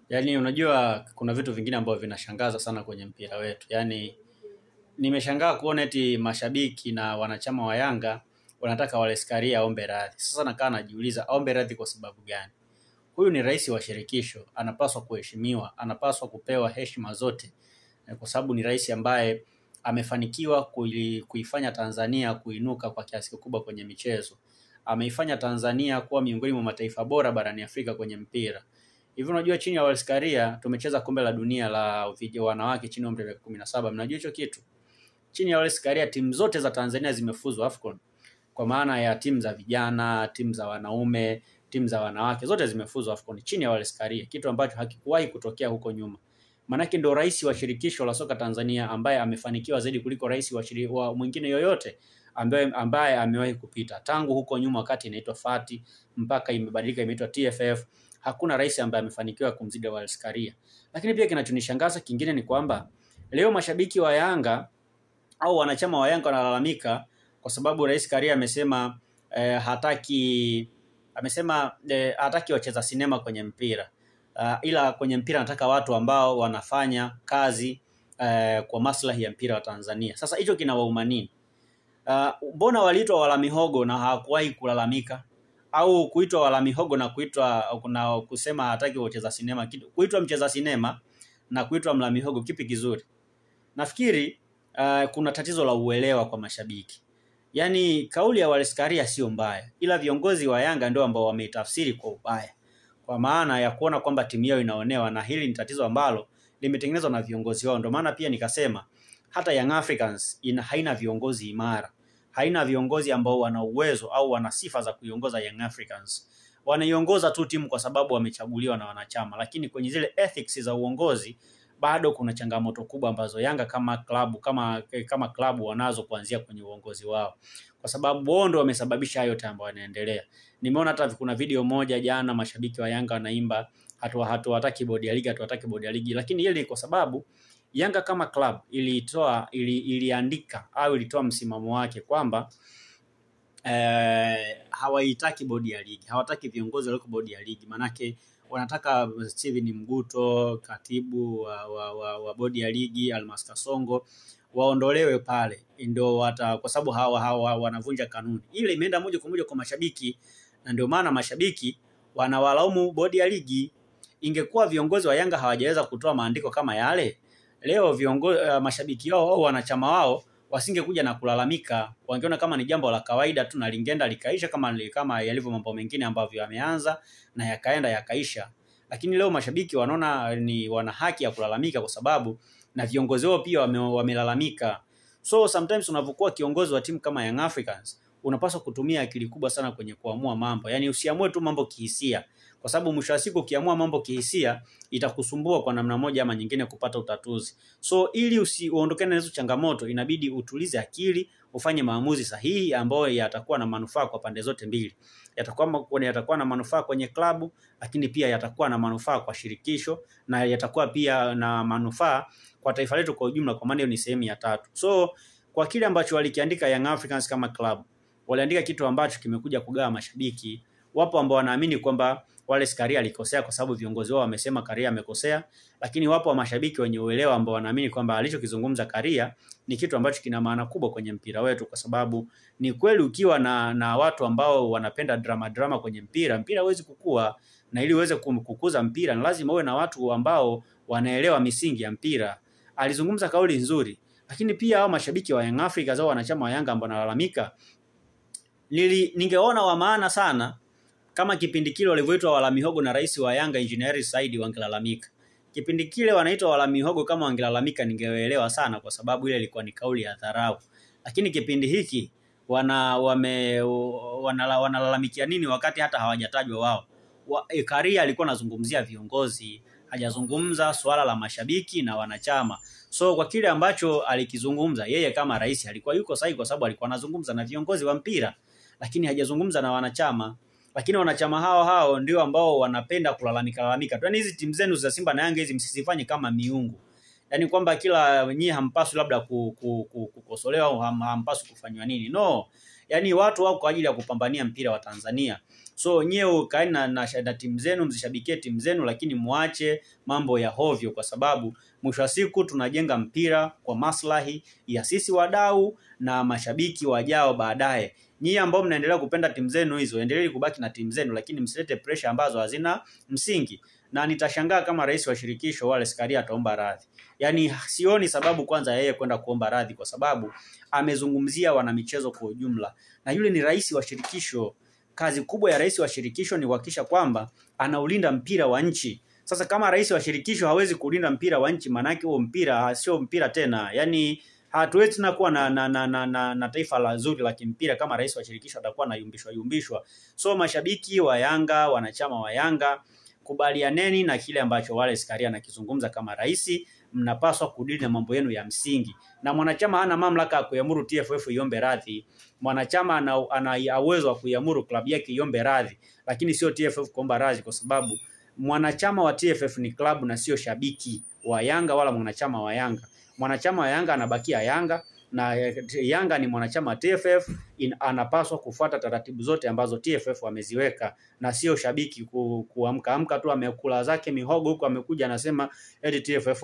Yaani unajua kuna vitu vingine ambavyo vinashangaza sana kwenye mpira wetu. Yaani nimeshangaa kuona eti mashabiki na wanachama wa Yanga wanataka Wallace Karia aombe radhi. Sasa nakaa najiuliza aombe radhi kwa sababu gani? Huyu ni rais wa shirikisho, anapaswa kuheshimiwa, anapaswa kupewa heshima zote. Kwa sababu ni rais ambaye amefanikiwa kuifanya Tanzania kuinuka kwa kiasi kikubwa kwenye michezo. Ameifanya Tanzania kuwa miongoni mwa mataifa bora barani Afrika kwenye mpira. Hivi unajua chini ya Wallace Karia tumecheza kombe la dunia la wanawake chini ya umri wa 17. Mnajua hicho kitu? Chini ya Wallace Karia timu zote za Tanzania zimefuzu AFCON. Kwa maana ya timu za vijana, timu za wanaume, timu za wanawake zote zimefuzu AFCON chini ya Wallace Karia, kitu ambacho hakikuwahi kutokea huko nyuma. Manake ndo rais wa shirikisho la soka Tanzania ambaye amefanikiwa zaidi kuliko rais wa mwingine yoyote ambaye amewahi kupita. Tangu huko nyuma wakati inaitwa Fati mpaka imebadilika imeitwa TFF, hakuna rais ambaye amefanikiwa kumzidi Wallace Karia. Lakini pia kinachonishangaza kingine ni kwamba leo mashabiki wa Yanga au wanachama wa Yanga wanalalamika kwa sababu Rais Karia amesema hataki wacheza sinema kwenye mpira. Ila kwenye mpira anataka watu ambao wanafanya kazi kwa maslahi ya mpira wa Tanzania. Sasa hicho kinawauma nini? Mbona waliitwa wala mihogo na hawakuwahi kulalamika? Au kuitwa wala mihogo na kusema hataki wacheza sinema, kuitwa mcheza sinema na kuitwa mla mihogo kipi kizuri? Nafikiri kuna tatizo la uelewa kwa mashabiki. Yaani kauli ya Wallace Karia sio mbaya, ila viongozi wa Yanga ndio ambao wameitafsiri kwa ubaya, kwa maana ya kuona kwamba timu yao inaonewa, na hili ni tatizo ambalo limetengenezwa na viongozi wao. Ndio maana pia nikasema hata Young Africans haina viongozi imara, haina viongozi ambao wana uwezo au wana sifa za kuiongoza Young Africans. Wanaiongoza tu timu kwa sababu wamechaguliwa na wanachama, lakini kwenye zile ethics za uongozi bado kuna changamoto kubwa ambazo Yanga kama klabu wanazo kuanzia kwenye uongozi wao, kwa sababu wao ndio wamesababisha hayo tambo yanaendelea. Nimeona hata kuna video moja jana mashabiki wa Yanga wanaimba hatutaki bodi ya ligi, hatutaki bodi ya ligi, lakini hili kwa sababu Yanga kama club iliandika au ilitoa msimamo wake kwamba hawaitaki bodi ya ligi, hawataki viongozi walioko bodi ya ligi. Manake wanataka Steven Mguto, katibu wa bodi ya ligi, Almas Kasongo waondolewe pale, ndio kwa sababu hawa wanavunja kanuni. Ile imeenda moja kwa moja kwa mashabiki, na ndio maana mashabiki wanawalaumu bodi ya ligi. Ingekuwa viongozi wa Yanga hawajaweza kutoa maandiko kama yale, leo viongozi mashabiki wao au wanachama wao wasingekuja na kulalamika. Wangeona kama ni jambo la kawaida tu na lingeenda likaisha kama yalivyo mambo mengine ambavyo yameanza na yakaenda yakaisha. Lakini leo mashabiki wanaona wana haki ya kulalamika kwa sababu na viongozi wao pia wamelalamika. So sometimes unapokuwa kiongozi wa timu kama Young Africans, unapaswa kutumia akili kubwa sana kwenye kuamua mambo. Yaani usiamue tu mambo kihisia, kwa sababu mwisho wa siku ukiamua mambo kihisia itakusumbua kwa namna moja ama nyingine kupata utatuzi. So ili uondokane na hizo changamoto, inabidi utulize akili, ufanye maamuzi sahihi ambayo yatakuwa na manufaa kwa pande zote mbili. Yatakuwa na manufaa kwenye klabu, lakini pia yatakuwa na manufaa kwa shirikisho, na yatakuwa pia na manufaa kwa taifa letu kwa ujumla, kwa maana hiyo ni sehemu ya tatu. So kwa kile ambacho walikiandika Young Africans kama club, waliandika kitu ambacho kimekuja kugawa mashabiki. Wapo ambao wanaamini kwamba Wallace Karia alikosea kwa sababu viongozi wao wamesema Karia amekosea, lakini wapo wa mashabiki wenye uelewa ambao wanaamini kwamba alichokizungumza Karia ni kitu ambacho kina maana kubwa kwenye mpira wetu, kwa sababu ni kweli ukiwa na watu ambao wanapenda drama kwenye mpira huwezi kukua, na ili uweze kukuza mpira lazima uwe na watu ambao wanaelewa misingi ya mpira. Alizungumza kauli nzuri, lakini pia hao mashabiki wa Young Africans au wanachama wa Yanga ambao wanalalamika, ningeona wa maana sana kama kipindi kile walivyoitwa wala mihogo na rais wa Yanga Engineer Said wangelalamika. Kipindi kile wanaitwa wala mihogo kama wangelalamika ningeelewa sana, kwa sababu ile ilikuwa ni kauli ya dharau. Lakini kipindi hiki wanalalamikia nini wakati hata hawajatajwa wao? Karia alikuwa anazungumzia viongozi, hajazungumza swala la mashabiki na wanachama. So kwa kile ambacho alikizungumza yeye kama rais alikuwa yuko sahihi, kwa sababu alikuwa anazungumza na viongozi wa mpira, lakini hajazungumza na wanachama. Lakini wanachama hao ndio ambao wanapenda kulalamika. Yaani hizi timu zenu za Simba na Yanga hizi msisifanye kama miungu. Yaani kwamba kila nyie hampaswi labda kukosolewa au hampaswi kufanywa nini. No. Yaani watu wako kwa ajili ya kupambania mpira wa Tanzania. So nyie kaeni na timu zenu, mzishabikie timu zenu, lakini muache mambo ya hovyo, kwa sababu mwisho wa siku tunajenga mpira kwa maslahi ya sisi wadau na mashabiki wajao baadaye. Nyie ambao mnaendelea kupenda timu zenu hizo, endeleeni kubaki na timu zenu, lakini msilete pressure ambazo hazina msingi. Na nitashangaa kama rais wa shirikisho Wallace Karia ataomba radhi. Yaani sioni sababu kwanza yeye kwenda kuomba radhi, kwa sababu amezungumzia wanamichezo kwa ujumla. Na yule ni rais wa shirikisho. Kazi kubwa ya rais wa shirikisho ni kuhakikisha kwamba anaulinda mpira wa nchi. Sasa kama rais wa shirikisho hawezi kulinda mpira wa nchi, maana yake huo mpira sio mpira tena. Yaani hatuwezi tena kuwa na taifa la zuri la kimpira kama rais wa shirikisho atakuwa na yumbishwa. So mashabiki wa Yanga, wanachama wa Yanga, kubalianeni na kile ambacho Wallace Karia anakizungumza kama rais. Mnapaswa kudili na mambo yenu ya msingi. Na mwanachama hana mamlaka ya kuamuru TFF iombe radhi. Mwanachama ana uwezo wa kuamuru klabu yake iombe radhi, lakini sio TFF kuomba radhi, kwa sababu mwanachama wa TFF ni klabu na sio shabiki wa Yanga wala mwanachama wa Yanga. Mwanachama wa Yanga anabakia Yanga, na Yanga ni mwanachama wa TFF, anapaswa kufuata taratibu zote ambazo TFF wameziweka, na sio shabiki kuamka tu amekula zake mihogo huko amekuja anasema eti TFF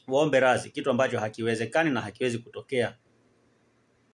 waombe radhi, kitu ambacho hakiwezekani na hakiwezi kutokea.